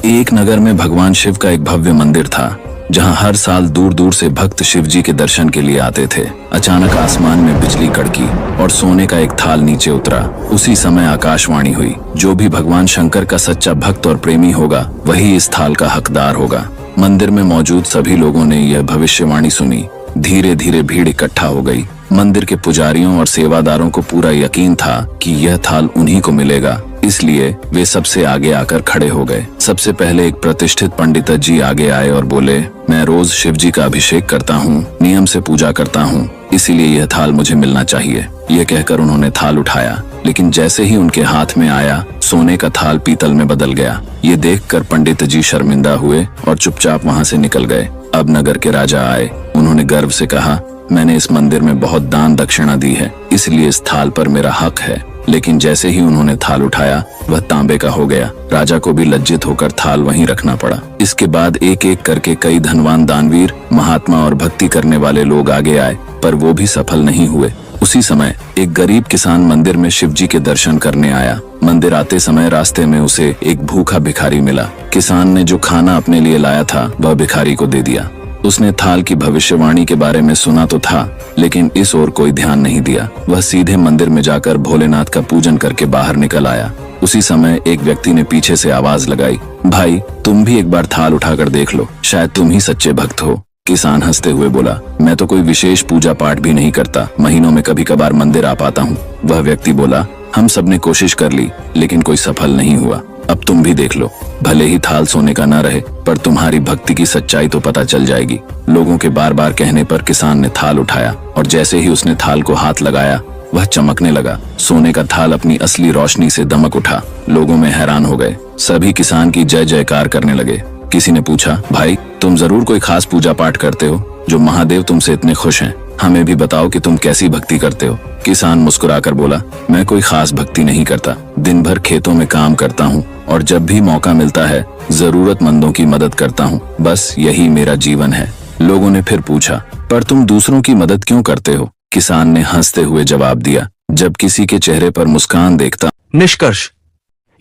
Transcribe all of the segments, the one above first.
एक नगर में भगवान शिव का एक भव्य मंदिर था, जहां हर साल दूर दूर से भक्त शिव जी के दर्शन के लिए आते थे। अचानक आसमान में बिजली कड़की और सोने का एक थाल नीचे उतरा। उसी समय आकाशवाणी हुई, जो भी भगवान शंकर का सच्चा भक्त और प्रेमी होगा, वही इस थाल का हकदार होगा। मंदिर में मौजूद सभी लोगों ने यह भविष्यवाणी सुनी। धीरे धीरे भीड़ इकट्ठा हो गई। मंदिर के पुजारियों और सेवादारों को पूरा यकीन था कि यह थाल उन्हीं को मिलेगा, इसलिए वे सबसे आगे आकर खड़े हो गए। सबसे पहले एक प्रतिष्ठित पंडित जी आगे आए और बोले, मैं रोज शिव जी का अभिषेक करता हूँ, नियम से पूजा करता हूँ, इसीलिए यह थाल मुझे मिलना चाहिए। यह कहकर उन्होंने थाल उठाया, लेकिन जैसे ही उनके हाथ में आया, सोने का थाल पीतल में बदल गया। ये देखकर पंडित जी शर्मिंदा हुए और चुपचाप वहाँ से निकल गए। अब नगर के राजा आए। उन्होंने गर्व से कहा, मैंने इस मंदिर में बहुत दान दक्षिणा दी है, इसलिए इस थाल पर मेरा हक है। लेकिन जैसे ही उन्होंने थाल उठाया, वह तांबे का हो गया। राजा को भी लज्जित होकर थाल वहीं रखना पड़ा। इसके बाद एक एक करके कई धनवान दानवीर, महात्मा और भक्ति करने वाले लोग आगे आए, पर वो भी सफल नहीं हुए। उसी समय एक गरीब किसान मंदिर में शिव जी के दर्शन करने आया। मंदिर आते समय रास्ते में उसे एक भूखा भिखारी मिला। किसान ने जो खाना अपने लिए लाया था, वह भिखारी को दे दिया। उसने थाल की भविष्यवाणी के बारे में सुना तो था, लेकिन इस ओर कोई ध्यान नहीं दिया। वह सीधे मंदिर में जाकर भोलेनाथ का पूजन करके बाहर निकल आया। उसी समय एक व्यक्ति ने पीछे से आवाज लगाई, भाई तुम भी एक बार थाल उठाकर देख लो, शायद तुम ही सच्चे भक्त हो। किसान हंसते हुए बोला, मैं तो कोई विशेष पूजा पाठ भी नहीं करता, महीनों में कभी कभार मंदिर आ पाता हूँ। वह व्यक्ति बोला, हम सबने कोशिश कर ली, लेकिन कोई सफल नहीं हुआ। अब तुम भी देख लो, भले ही थाल सोने का न रहे, पर तुम्हारी भक्ति की सच्चाई तो पता चल जाएगी। लोगों के बार बार कहने पर किसान ने थाल उठाया, और जैसे ही उसने थाल को हाथ लगाया, वह चमकने लगा। सोने का थाल अपनी असली रोशनी से दमक उठा। लोगों में हैरान हो गए। सभी किसान की जय जयकार करने लगे। किसी ने पूछा, भाई तुम जरूर कोई खास पूजा पाठ करते हो, जो महादेव तुमसे इतने खुश हैं। हमें भी बताओ कि तुम कैसी भक्ति करते हो। किसान मुस्कुराकर बोला, मैं कोई खास भक्ति नहीं करता, दिन भर खेतों में काम करता हूँ और जब भी मौका मिलता है जरूरतमंदों की मदद करता हूँ, बस यही मेरा जीवन है। लोगों ने फिर पूछा, पर तुम दूसरों की मदद क्यों करते हो? किसान ने हंसते हुए जवाब दिया, जब किसी के चेहरे पर मुस्कान देखता। निष्कर्ष,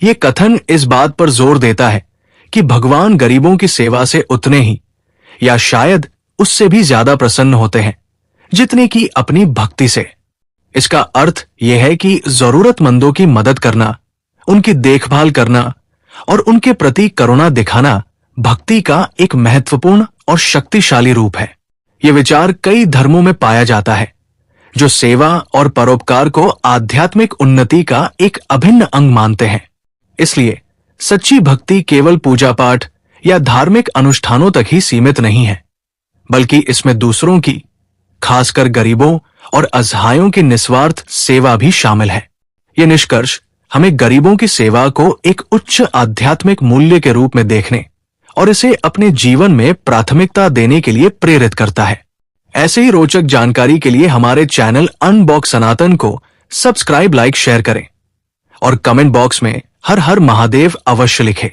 ये कथन इस बात पर जोर देता है कि भगवान गरीबों की सेवा से उतने ही या शायद उससे भी ज्यादा प्रसन्न होते हैं जितने की अपनी भक्ति से। इसका अर्थ यह है कि जरूरतमंदों की मदद करना, उनकी देखभाल करना और उनके प्रति करुणा दिखाना भक्ति का एक महत्वपूर्ण और शक्तिशाली रूप है। यह विचार कई धर्मों में पाया जाता है, जो सेवा और परोपकार को आध्यात्मिक उन्नति का एक अभिन्न अंग मानते हैं। इसलिए सच्ची भक्ति केवल पूजा पाठ या धार्मिक अनुष्ठानों तक ही सीमित नहीं है, बल्कि इसमें दूसरों की, खासकर गरीबों और असहायों की निस्वार्थ सेवा भी शामिल है। यह निष्कर्ष हमें गरीबों की सेवा को एक उच्च आध्यात्मिक मूल्य के रूप में देखने और इसे अपने जीवन में प्राथमिकता देने के लिए प्रेरित करता है। ऐसे ही रोचक जानकारी के लिए हमारे चैनल अनबॉक्स सनातन को सब्सक्राइब, लाइक, शेयर करें और कमेंट बॉक्स में हर हर महादेव अवश्य लिखें।